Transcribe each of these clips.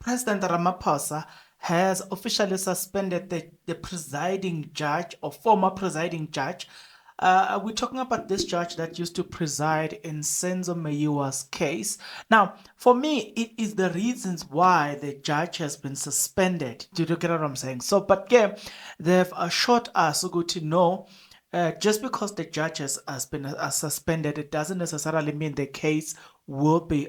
President Ramaphosa has officially suspended the presiding judge or former presiding judge. We're talking about this judge that used to preside in Senzo Meyiwa's case. Now, for me, it is the reasons why the judge has been suspended. Do you get what I'm saying? So, but yeah, they've assured us good to know. Just because the judge has been suspended, it doesn't necessarily mean the case will be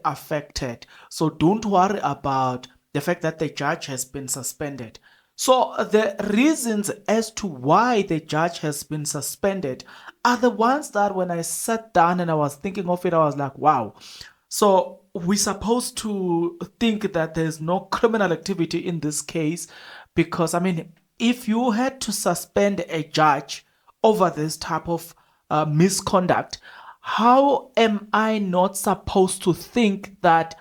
affected. So don't worry about the fact that the judge has been suspended. So the reasons as to why the judge has been suspended are the ones that when I sat down and I was thinking of it, I was like, wow. So we're supposed to think that there's no criminal activity in this case because, I mean, if you had to suspend a judge over this type of misconduct, how am I not supposed to think that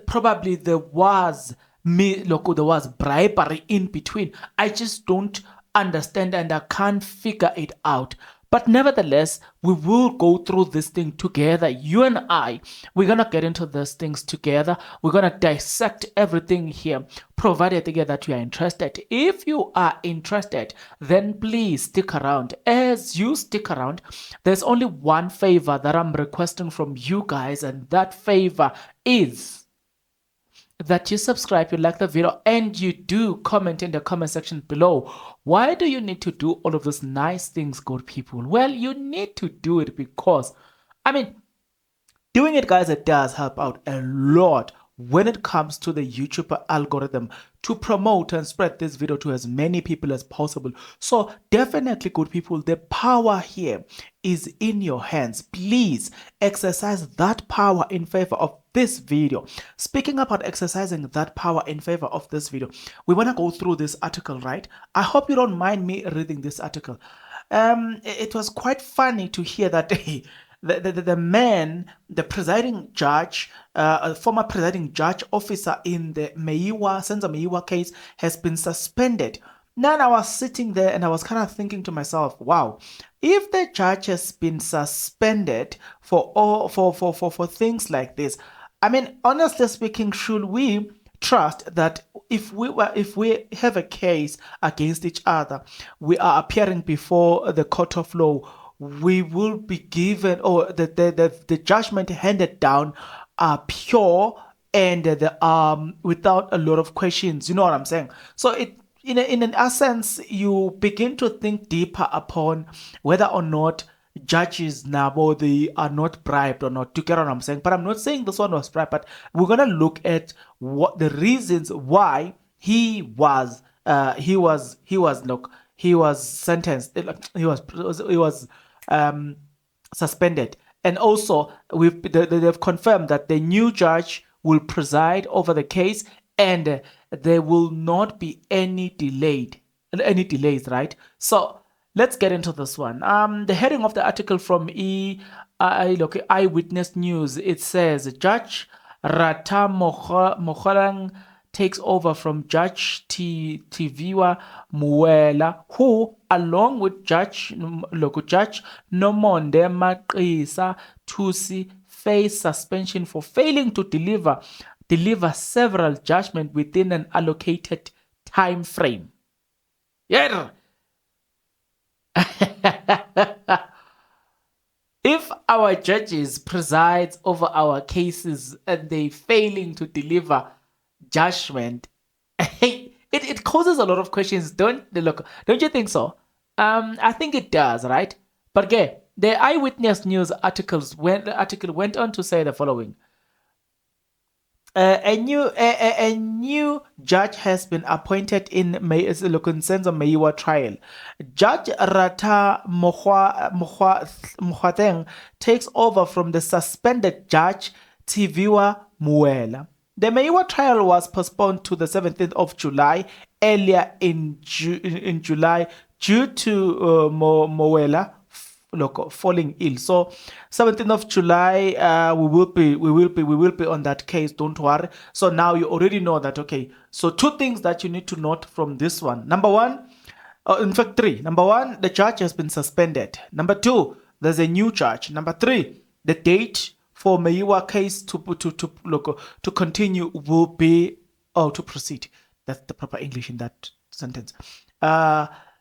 probably there was bribery in between? I just don't understand and I can't figure it out. But nevertheless, we will go through this thing together. You and I, we're going to get into these things together. We're going to dissect everything here, provided that you are interested. If you are interested, then please stick around. As you stick around, there's only one favor that I'm requesting from you guys, and that favor is that you subscribe, you like the video, and you do comment in the comment section below. Why do you need to do all of those nice things, good people? Well, you need to do it because, I mean, doing it, guys, it does help out a lot when it comes to the YouTube algorithm to promote and spread this video to as many people as possible. So definitely, good people, the power here is in your hands. Please exercise that power in favor of this video. Speaking about exercising that power in favor of this video, we want to go through this article, right? I hope you don't mind me reading this article. It was quite funny to hear that the man, the presiding judge, former presiding judge officer in the Senzo Meyiwa case has been suspended. Now I was sitting there and I was kind of thinking to myself, wow, if the judge has been suspended for things like this, I mean, honestly speaking, should we trust that if we have a case against each other, we are appearing before the court of law, we will be given, or the judgment handed down are pure and without a lot of questions. You know what I'm saying? So it in an essence, you begin to think deeper upon whether or not judges now they are not bribed or not. Do you get what I'm saying? But I'm not saying this one was bribed, but we're gonna look at what the reasons why he was sentenced, he was suspended. And also they've confirmed that the new judge will preside over the case and there will not be any delays, right? So let's get into this one. The heading of the article from Eyewitness News, it says Judge Rata Mogolang takes over from Judge Tiviwa Muela, who, along with Judge Nomonde Maqisa Tusi, face suspension for failing to deliver several judgments within an allocated time frame. Yeah. If our judges presides over our cases and they failing to deliver judgment, it causes a lot of questions, don't you think so? I think it does, right? But again, the Eyewitness News article went on to say the following. A new judge has been appointed in Senzo Meyiwa trial. Judge Rata Mogolang takes over from the suspended Judge Tiviwa Muela. The Meyiwa trial was postponed to the 17th of July earlier in July due to Muela falling ill. So 17th of July, we will be on that case. Don't worry. So now you already know that. Okay. So two things that you need to note from this one. Number one, in fact three. Number one, the judge has been suspended. Number two, there's a new judge. Number three, the date for Meyiwa case to continue will be to proceed. That's the proper English in that sentence.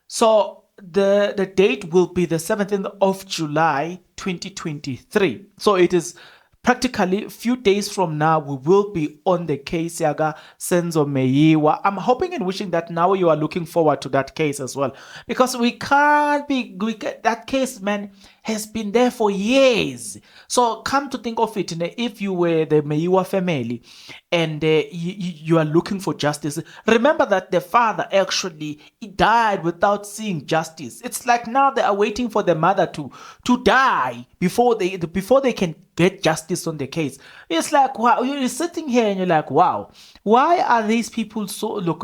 So the date will be the 17th of July 2023. So it is practically a few days from now, we will be on the case Yaga Senzo Meyiwa. I'm hoping and wishing that now you are looking forward to that case as well, because that case, man, has been there for years. So come to think of it, if you were the Meyiwa family and you are looking for justice, remember that the father actually died without seeing justice. It's like now they are waiting for the mother to die before they can get justice on the case. It's like, wow, you're sitting here and you're like, wow, why are these people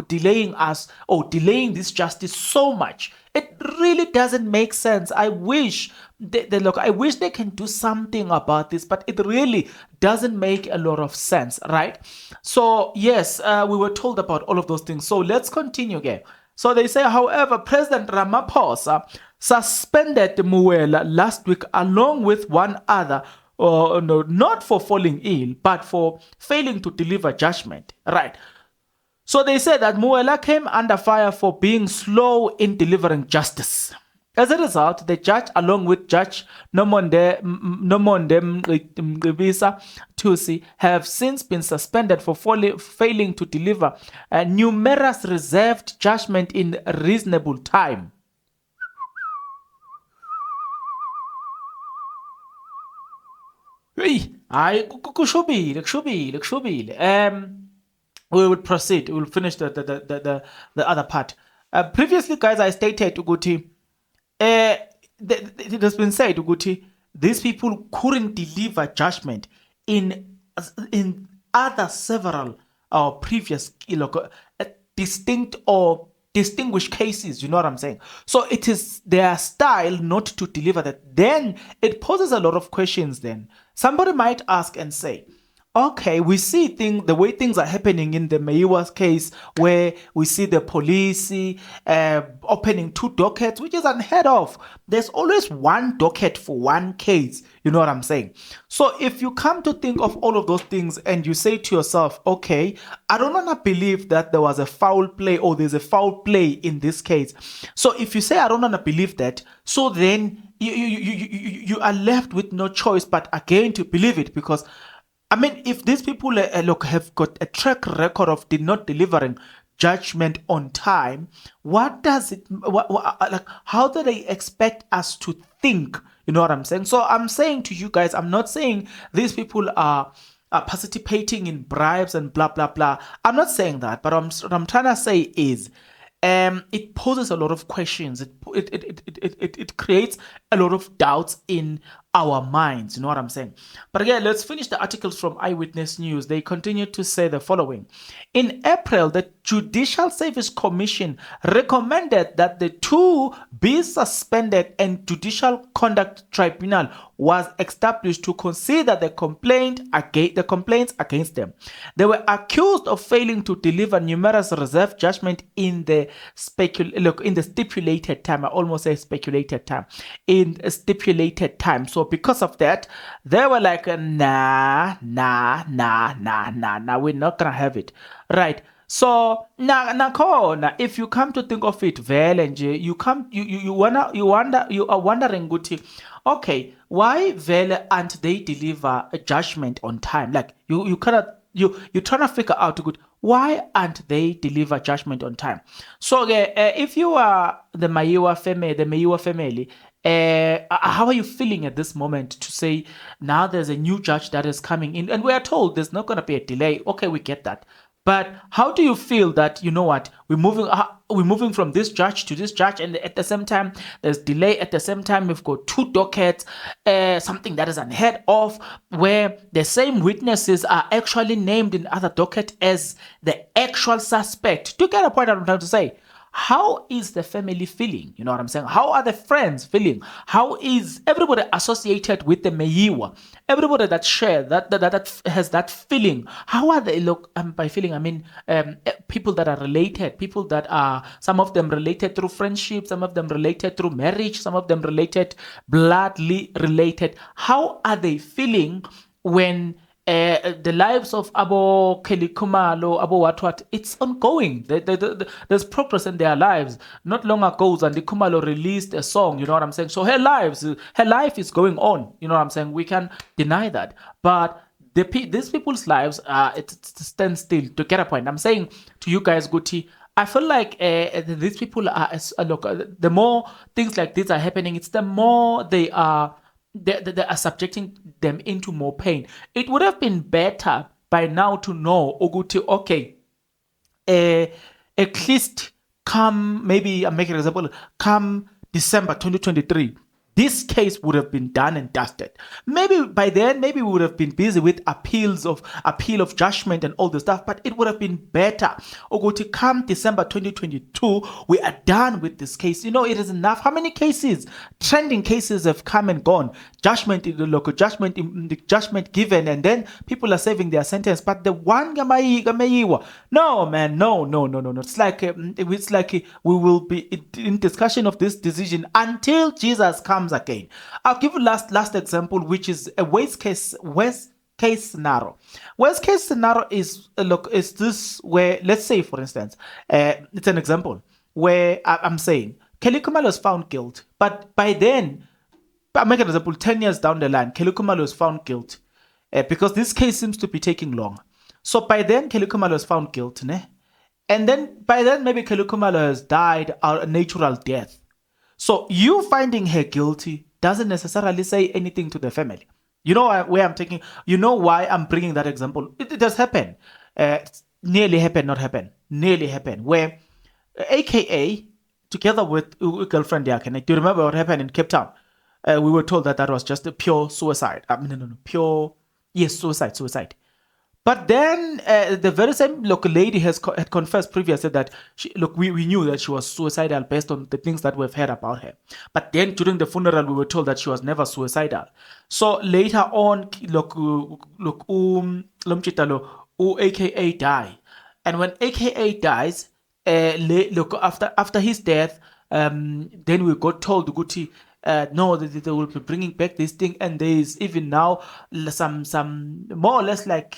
delaying us or delaying this justice so much? It really doesn't make sense. I wish they can do something about this, but it really doesn't make a lot of sense, right? So yes, we were told about all of those things. So let's continue again. So they say, however, President Ramaphosa suspended Muela last week along with one other, no, not for falling ill, but for failing to deliver judgment, right? So they say that Muela came under fire for being slow in delivering justice. As a result, the judge, along with Judge Nomonde Mgibisa Tusi, have since been suspended for failing to deliver numerous reserved judgment in reasonable time. We will proceed. We will finish the other part. Previously, guys, I stated Uguti. It has been said, Uguti, these people couldn't deliver judgment in other several previous distinct or distinguished cases. You know what I'm saying? So it is their style not to deliver that. Then it poses a lot of questions. Then somebody might ask and say, okay, we see the way things are happening in the Meyiwa's case, where we see the police opening 2 dockets, which is unheard of. There's always 1 docket for 1 case. You know what I'm saying? So if you come to think of all of those things and you say to yourself, okay, I don't want to believe that there was a foul play or there's a foul play in this case. So if you say I don't want to believe that, so then you are left with no choice but again to believe it, because I mean, if these people have got a track record of not delivering judgment on time, what does it like? How do they expect us to think? You know what I'm saying? So I'm saying to you guys, I'm not saying these people are participating in bribes and blah blah blah. I'm not saying that, but what I'm trying to say is, it poses a lot of questions. It creates a lot of doubts in our minds. You know what I'm saying? But again, let's finish the articles from Eyewitness News. They continue to say the following. In April, the Judicial Service Commission recommended that the 2 be suspended and Judicial Conduct Tribunal was established to consider the complaints against them. They were accused of failing to deliver numerous reserved judgment in the stipulated time. I almost say speculated time. In a stipulated time. So because of that, they were like, nah, we're not gonna have it, right? So now, if you come to think of it, you are wondering, Guti, okay, why aren't they deliver a judgment on time? Like you're trying to figure out, good, why aren't they deliver judgment on time? So if you are the Meyiwa family, how are you feeling at this moment to say now there's a new judge that is coming in and we are told there's not going to be a delay? Okay, we get that. But how do you feel that, you know what, we're moving from this judge to this judge, and at the same time there's delay, at the same time we've got 2 dockets, something that is unheard of, where the same witnesses are actually named in other docket as the actual suspect? Do you get a point I'm trying to say? How is the family feeling? You know what I'm saying? How are the friends feeling? How is everybody associated with the Meyiwa? Everybody that share that has that feeling. How are they by feeling? I mean, people that are related, people that are, some of them related through friendship, some of them related through marriage, some of them related bloodly related. How are they feeling when the lives of Abo Kelly Kumalo, Abo what, it's ongoing. There's progress in their lives. Not long ago, Zandi Kumalo released a song, you know what I'm saying? So her life is going on, you know what I'm saying? We can deny that. But these people's lives, it stands still to get a point. I'm saying to you guys, Guti, I feel like these people are, look, the more things like this are happening, it's the more they are subjecting them into more pain. It would have been better by now to know, Oguti, okay, at least come, maybe I'm making an example, come December 2023, this case would have been done and dusted. Maybe by then, maybe we would have been busy with appeal of judgment and all the stuff, but it would have been better. Or to come December 2022, we are done with this case. You know, it is enough. How many cases, trending cases have come and gone? Judgment in the local judgment, the judgment given, and then people are serving their sentence. But the one no, man, no. It's like we will be in discussion of this decision until Jesus comes again. I'll give you last example, which is a worst case scenario. Worst case scenario is this, where, let's say, for instance, it's an example where I'm saying Kelly Kumalo was found guilty, but by then, I'll make an example, 10 years down the line, Kelly Kumalo was found guilty because this case seems to be taking long. So by then, Kelly Kumalo was found guilty, ne? And then by then, maybe Kelly Kumalo has died a natural death. So you finding her guilty doesn't necessarily say anything to the family. You know where I'm taking, you know why I'm bringing that example? It does happen. Nearly happened, not happen. Nearly happened. Where AKA, together with a girlfriend, do you remember what happened in Cape Town? We were told that was just a pure suicide. Suicide. But then the very same local lady had confessed previously that we knew that she was suicidal based on the things that we've heard about her. But then during the funeral, we were told that she was never suicidal. So later on, AKA die. And when AKA dies, after his death, then we got told, Guti, no, they will be bringing back this thing, and there is even now some more or less like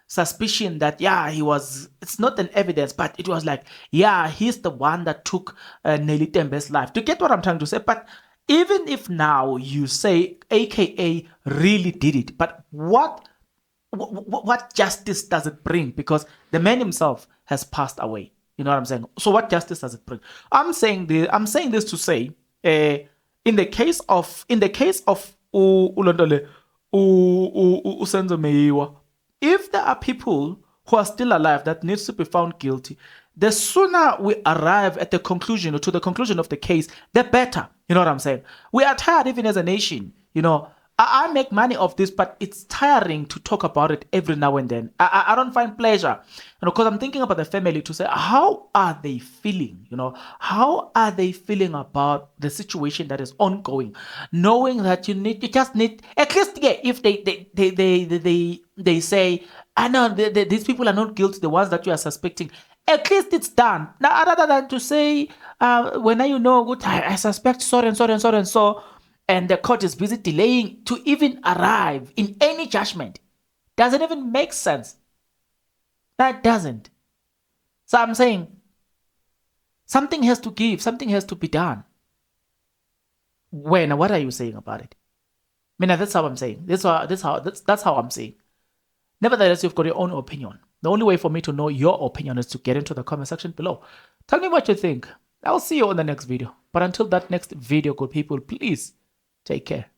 suspicion that it's not an evidence, but it was like, he's the one that took Nelly Tembe's life. To get what I'm trying to say, but even if now you say AKA really did it, but what justice does it bring? Because the man himself has passed away. You know what I'm saying? So what justice does it bring? I'm saying this to say, in the case of Ulondole Usenzo Meiwa, if there are people who are still alive that needs to be found guilty, the sooner we arrive at the conclusion, or to the conclusion of the case, the better. You know what I'm saying? We are tired, even as a nation. You know, I make money off this, but it's tiring to talk about it every now and then. I don't find pleasure, because I'm thinking about the family to say, how are they feeling? You know, how are they feeling about the situation that is ongoing, knowing that you just need at least, if they say, I know these people are not guilty, the ones that you are suspecting. At least it's done. Now, other than to say, when I suspect so and so and so and so, and the court is busy delaying to even arrive in any judgment, doesn't even make sense. That doesn't. So I'm saying something has to give, something has to be done. What are you saying about it? I mean, that's how I'm saying. That's how I'm saying. Nevertheless, you've got your own opinion. The only way for me to know your opinion is to get into the comment section below. Tell me what you think. I'll see you on the next video. But until that next video, good people, please take care.